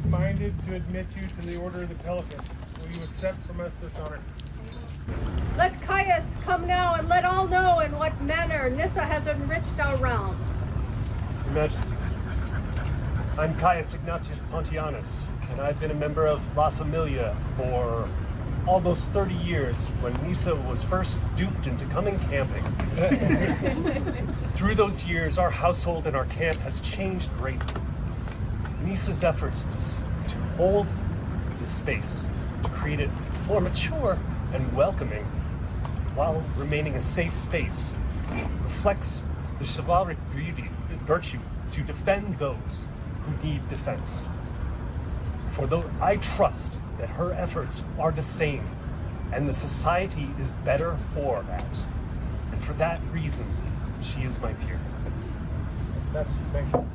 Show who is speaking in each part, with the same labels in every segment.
Speaker 1: minded to admit you to the Order of the Pelican. Will you accept from us this honor?
Speaker 2: Let Caius come now, and let all know in what manner Nyssa has enriched our realm.
Speaker 3: Your Majesties, I'm Caius Ignatius Pontianus, and I've been a member of La Familia for almost 30 years when Nyssa was first duped into coming camping. Through those years, our household and our camp has changed greatly. Nyssa's efforts to hold the space, to create it more mature and welcoming, while remaining a safe space, reflects the chivalric virtue to defend those who need defense. For though I trust that her efforts are the same, and the society is better for that. And for that reason, she is my peer.
Speaker 1: Thank you.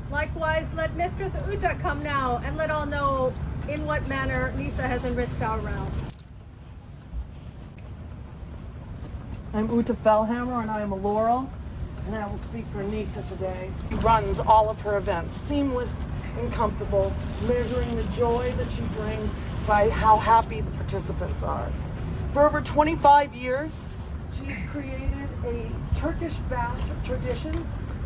Speaker 2: Likewise, let Mistress Uta come now, and let all know in what manner Nyssa has enriched our realm.
Speaker 4: I'm Uta Fellhammer, and I am a Laurel, and I will speak for Nyssa today. She runs all of her events, seamless and comfortable, measuring the joy that she brings by how happy the participants are. For over 25 years, she's created a Turkish bath tradition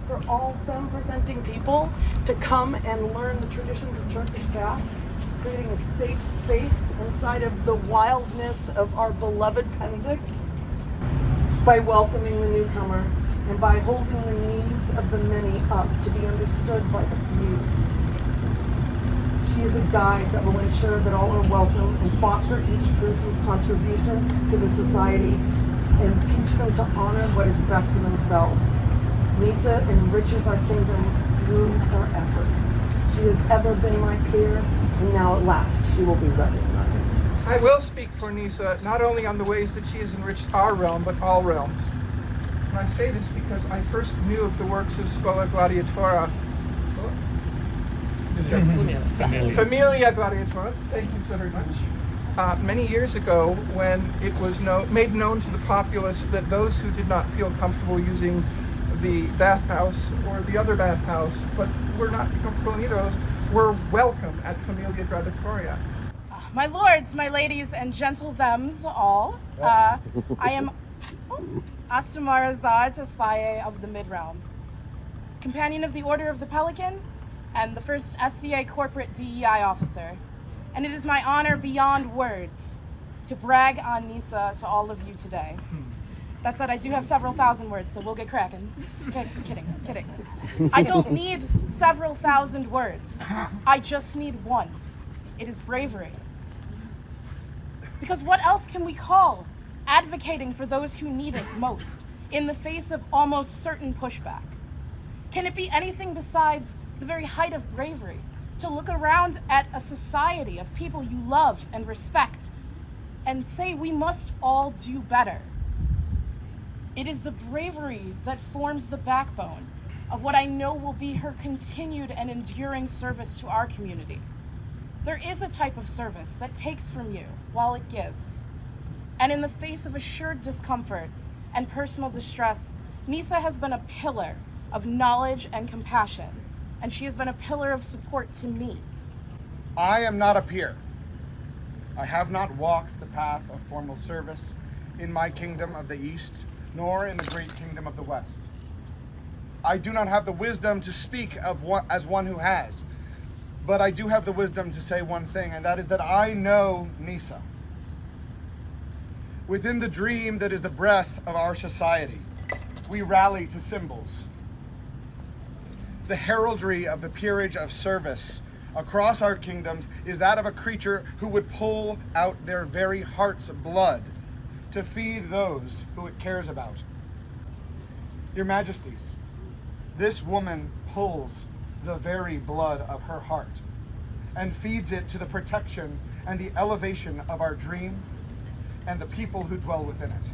Speaker 4: for all femme-presenting people to come and learn the traditions of Turkish bath, creating a safe space inside of the wildness of our beloved Pennsic, by welcoming the newcomer and by holding the needs of the many up to be understood by the few. She is a guide that will ensure that all are welcome and foster each person's contribution to the society and teach them to honor what is best in themselves. Nyssa enriches our kingdom through her efforts. She has ever been my peer, and now at last she will be recognized.
Speaker 5: I will speak for Nyssa, not only on the ways that she has enriched our realm, but all realms. And I say this because I first knew of the works of Schola Gladiatora. Familia Gladiatora, thank you so very much. Many years ago, when it was made known to the populace that those who did not feel comfortable using the bathhouse or the other bathhouse, but were not comfortable in either of those, were welcome at Familia Gladiatoria.
Speaker 6: My lords, my ladies, and gentle thems all, I am Astamarazad Tesfaye of the Mid-Realm, companion of the Order of the Pelican, and the first SCA corporate DEI officer. And it is my honor beyond words to brag on Nyssa to all of you today. That said, I do have several thousand words, so we'll get cracking. Kidding. I don't need several thousand words. I just need one. It is bravery. Because what else can we call advocating for those who need it most in the face of almost certain pushback? Can it be anything besides the very height of bravery to look around at a society of people you love and respect and say we must all do better? It is the bravery that forms the backbone of what I know will be her continued and enduring service to our community. There is a type of service that takes from you while it gives. And in the face of assured discomfort and personal distress, Nyssa has been a pillar of knowledge and compassion, and she has been a pillar of support to me.
Speaker 7: I am not a peer. I have not walked the path of formal service in my kingdom of the East, nor in the great kingdom of the West. I do not have the wisdom to speak as one who has, but I do have the wisdom to say one thing, and that is that I know Nyssa. Within the dream that is the breath of our society, we rally to symbols. The heraldry of the peerage of service across our kingdoms is that of a creature who would pull out their very heart's blood to feed those who it cares about. Your Majesties, this woman pulls the very blood of her heart and feeds it to the protection and the elevation of our dream and the people who dwell within it.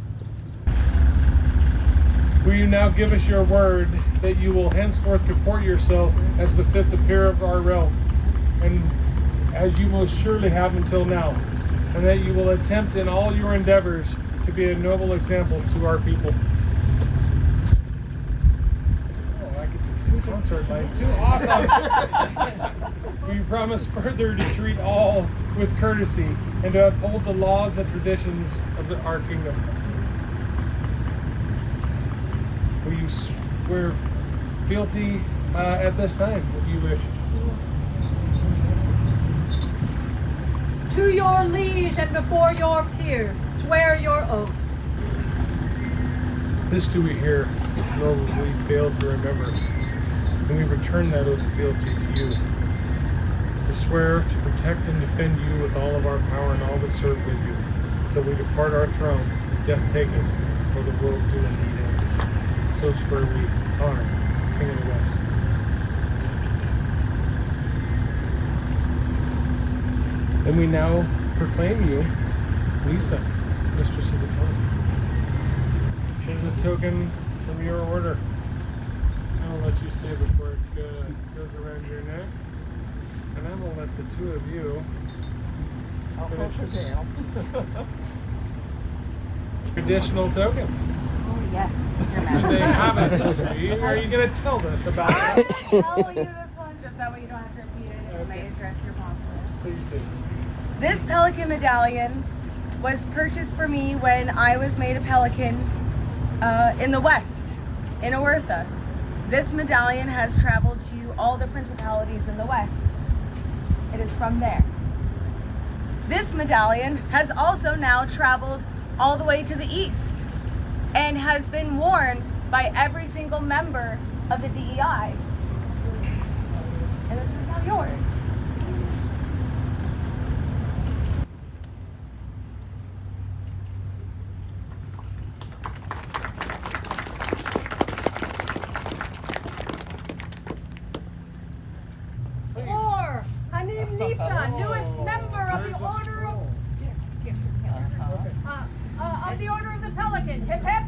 Speaker 1: Will you now give us your word that you will henceforth comport yourself as befits a peer of our realm, and as you will surely have until now, and that you will attempt in all your endeavors to be a noble example to our people? Oh, I get to do concert night too. Awesome. We promise further to treat all with courtesy and to uphold the laws and traditions of our kingdom. Will you swear fealty at this time, if you wish?
Speaker 2: To your liege and before your peers, swear your oath.
Speaker 1: This do we hear, though we fail to remember, and we return that oath of fealty to you. To swear to protect and defend you with all of our power and all that serve with you, till we depart our throne, and death take us, or the world do indeed end. So swear we, honor, King of the West. And we now proclaim you, Lisa, Mistress of the Pelican. Here's a token from your order. I'll let you say before it goes around your neck. And I'm going to let the two of you finish it down. Traditional tokens.
Speaker 8: Oh, yes, Your
Speaker 1: Do they
Speaker 8: Majesty.
Speaker 1: have a history? Are you going to tell us about it?
Speaker 8: I'll tell you this one, just that way you don't have to repeat it, and you may address your populace.
Speaker 1: Please do.
Speaker 8: This pelican medallion was purchased for me when I was made a pelican in the West, in Oertha. This medallion has traveled to all the principalities in the West. It is from there. This medallion has also now traveled all the way to the East and has been worn by every single member of the DEI. And this is now yours.
Speaker 2: Or Hanim Nisa, newest member of the Order of the Order of the Pelican. Hip hip.